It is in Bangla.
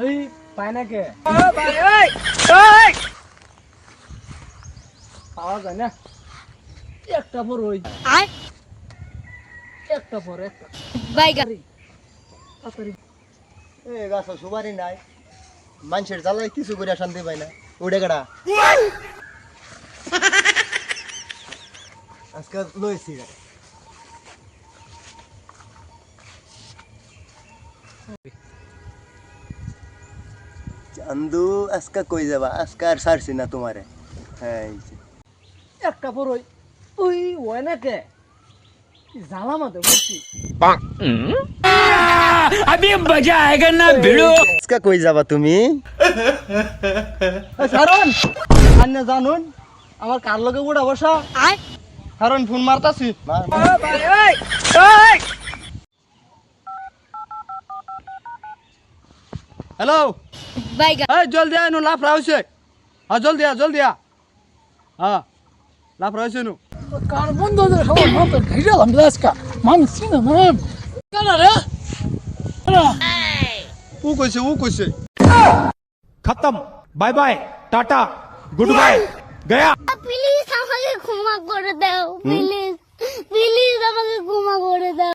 ওই পায় না কে পাওয়া যায় না একটা পর ওই একটা পর একটা বাইগারি তাড়াতাড়ি এ গাছ সুবারি নাই মানুষের জ্বালায় কিছু করে শান্তি পায় না উড়ে গেড়া আজকে লইছি চান্দু আজকে কই যাবা আজকে আর ছাড়ছি না তোমারে হ্যাঁ এই যে। একটা পর ওই ওই ওই না কে জ্বালা মাতে বলছি अभी मजा आएगा ना भिड़ो। আজকে কই যাবা তুমি সারন আন্নে জানুন আমার কার লগে উড়া বসা সারন ফোন মারতাছি মার, মার। হ্যালো বাইগা এই জলদি আয় নু লাফড়া হইছে হ্যাঁ জলদি আ হ্যাঁ লাফড়া হইছে নু কার বন্ধ দে সব মত ঘিরে লাম লাসকা মান সিনা মান কানা রে ও কইছে खत्म bye bye ta-ta goodbye गया। প্লিজ আমাকে ক্ষমা করে দাও প্লিজ প্লিজ আমাকে ক্ষমা করে দাও